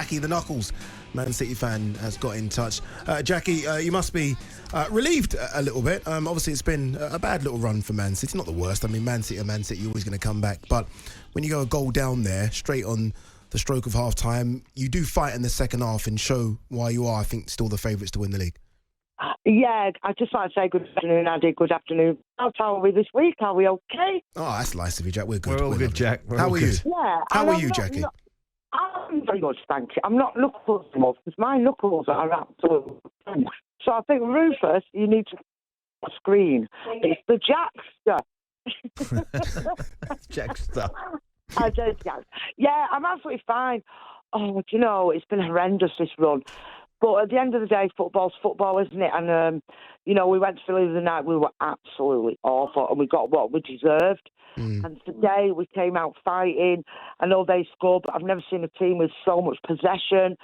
Jackie the Knuckles, Man City fan, has got in touch. Jackie, you must be relieved a little bit. Obviously, it's been a bad little run for Man City. Not the worst. I mean, Man City, you're always going to come back. But when you go a goal down there, straight on the stroke of half-time, you do fight in the second half and show why you are, I think, still the favourites to win the league. Yeah, I'd just like to say good afternoon, Andy. Good afternoon. How are we this week? Are we okay? Oh, that's nice of you, Jack. We're good. We're all good, Jack. How are you? Yeah. How are you, Jackie? I'm very good, thank you. I'm not knuckles enough because my knuckles are absolutely. So I think, Rufus, you need to screen. It's the Jackster. Jackster. I did, yeah, I'm absolutely fine. Oh, do you know, it's been horrendous, this run. But at the end of the day, football's football, isn't it? And, we went to Philly the other night. We were absolutely awful, and we got what we deserved. And today we came out fighting. I know they scored, but I've never seen a team with so much possession,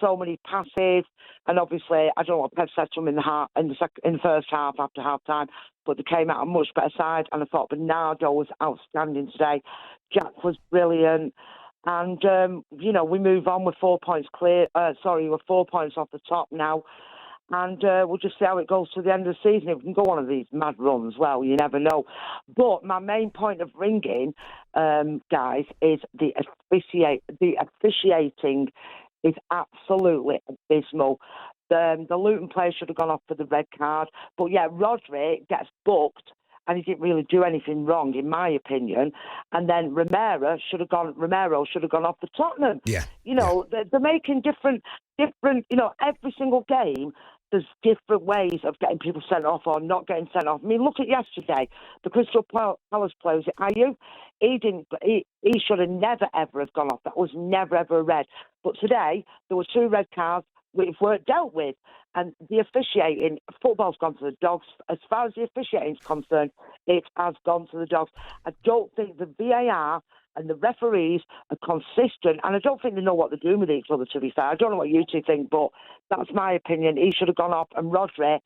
so many passes. And obviously, I don't know what Pep said to them in the first half after half time, but they came out a much better side. And I thought Bernardo was outstanding today. Jack was brilliant. And, we move on with 4 points clear. We're 4 points off the top now. And we'll just see how it goes to the end of the season. If we can go one of these mad runs, well, you never know. But my main point of ringing, guys, is the officiating is absolutely abysmal. The Luton player should have gone off for the red card. But, yeah, Rodri gets booked, and he didn't really do anything wrong, in my opinion. And then Romero should have gone off for Tottenham. Yeah. They're making different. Every single game, there's different ways of getting people sent off or not getting sent off. I mean, look at yesterday, the Crystal Palace player, was it Ayew? He should have never, ever have gone off. That was never, ever a red. But today, there were 2 red cards which weren't dealt with. And the officiating, football's gone to the dogs. As far as the officiating is concerned, it has gone to the dogs. I don't think the VAR and the referees are consistent, and I don't think they know what they're doing with each other, to be fair. I don't know what you two think, but that's my opinion. He should have gone off, and Rodri,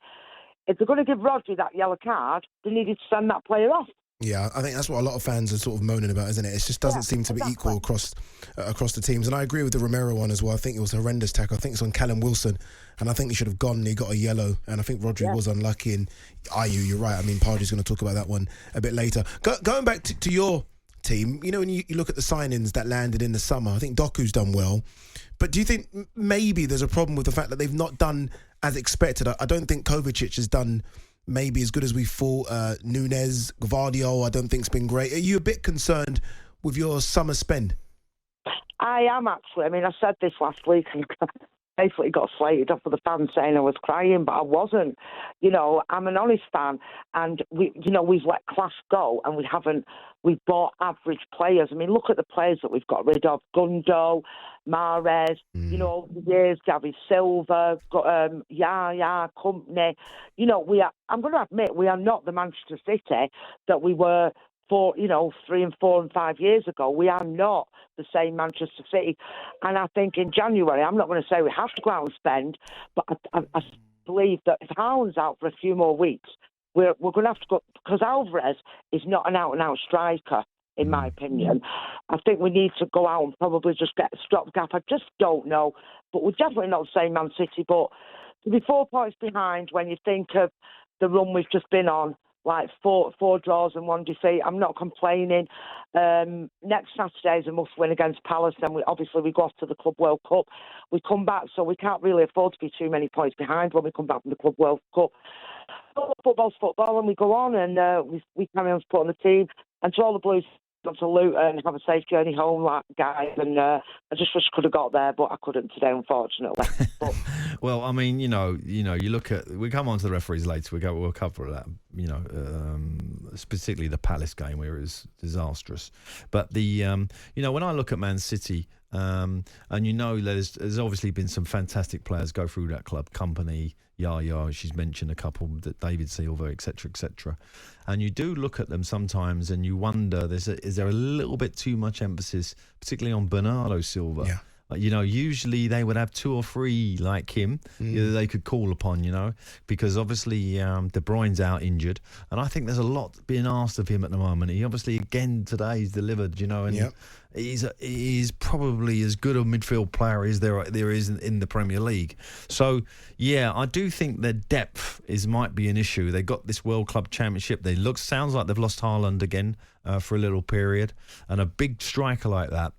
if they're going to give Rodri that yellow card, they needed to send that player off. Yeah, I think that's what a lot of fans are sort of moaning about, isn't it? It just doesn't seem to be equal across the teams. And I agree with the Romero one as well. I think it was a horrendous tackle. I think it's on Callum Wilson, and I think he should have gone and he got a yellow. And I think Rodri was unlucky. And Ayew, you're right. I mean, Parde's going to talk about that one a bit later. Going back to your team, when you look at the signings that landed in the summer, I think Doku's done well. But do you think maybe there's a problem with the fact that they've not done as expected? I don't think Kovacic has done maybe as good as we thought. Núñez, Gvardiol, I don't think it's been great. Are you a bit concerned with your summer spend? I am, actually. I mean, I said this last week and basically got slated off for the fans saying I was crying, but I wasn't. I'm an honest fan, and we've let class go, and we've bought average players. I mean, look at the players that we've got rid of. Gundo, Mahrez, over the years, David Silva, Yaya, Company. I'm going to admit, we are not the Manchester City that we were 3 and 4 and 5 years ago. We are not the same Manchester City. And I think in January, I'm not going to say we have to go out and spend, but I believe that if Haaland's out for a few more weeks, we're going to have to go, because Alvarez is not an out-and-out striker, in my opinion. I think we need to go out and probably just get a stopgap. I just don't know. But we're definitely not the same Man City. But to be 4 points behind when you think of the run we've just been on, like four draws and 1 defeat, I'm not complaining. Next Saturday is a must-win against Palace, and we go off to the Club World Cup. We come back, so we can't really afford to be too many points behind when we come back from the Club World Cup. Football's football, and we go on, and we carry on supporting the team. And to all the Blues, got to Luton and have a safe journey home, guys. And I just wish I could have got there, but I couldn't today, unfortunately. Well, I mean, you look at. We come on to the referees later. We'll cover that. Particularly the Palace game where it was disastrous. But when I look at Man City, and there's obviously been some fantastic players go through that club. Company, Yaya, she's mentioned a couple, David Silva, etc. And you do look at them sometimes and you wonder, is there a little bit too much emphasis, particularly on Bernardo Silva? Yeah. Usually they would have 2 or 3 like him they could call upon, because obviously De Bruyne's out injured. And I think there's a lot being asked of him at the moment. He obviously, again, today he's delivered, and he's probably as good a midfield player as there is in the Premier League. So, yeah, I do think their depth might be an issue. They got this World Club Championship. Sounds like they've lost Haaland again for a little period. And a big striker like that,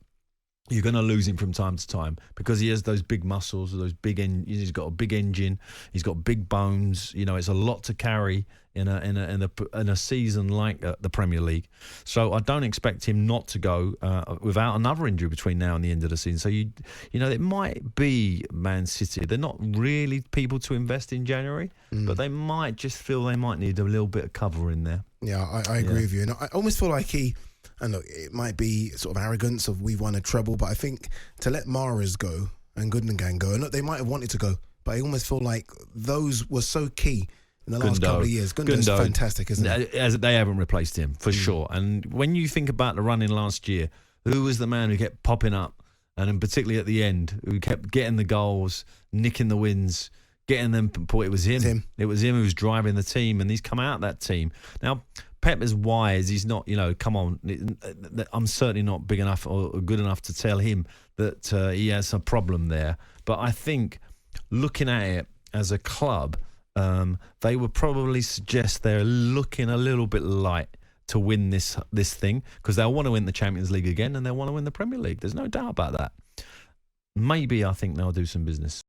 you're going to lose him from time to time because he has those big muscles, he's got a big engine, he's got big bones. It's a lot to carry in a season like the Premier League. So I don't expect him not to go without another injury between now and the end of the season. So it might be Man City. They're not really people to invest in January, but they might just feel they might need a little bit of cover in there. Yeah, I agree with you, and I almost feel like and look, it might be sort of arrogance of we've won a treble, but I think to let Mahrez go and Gundogan go, and look, they might have wanted to go, but I almost feel like those were so key in the last couple of years. Gundogan's fantastic, isn't it? As they haven't replaced him, for sure. And when you think about the run-in last year, who was the man who kept popping up, and then particularly at the end, who kept getting the goals, nicking the wins, getting them? It was him. It was him who was driving the team, and he's come out of that team. Now, Pep is wise. He's not, come on. I'm certainly not big enough or good enough to tell him that he has a problem there. But I think looking at it as a club, they would probably suggest they're looking a little bit light to win this thing because they'll want to win the Champions League again and they'll want to win the Premier League. There's no doubt about that. Maybe I think they'll do some business.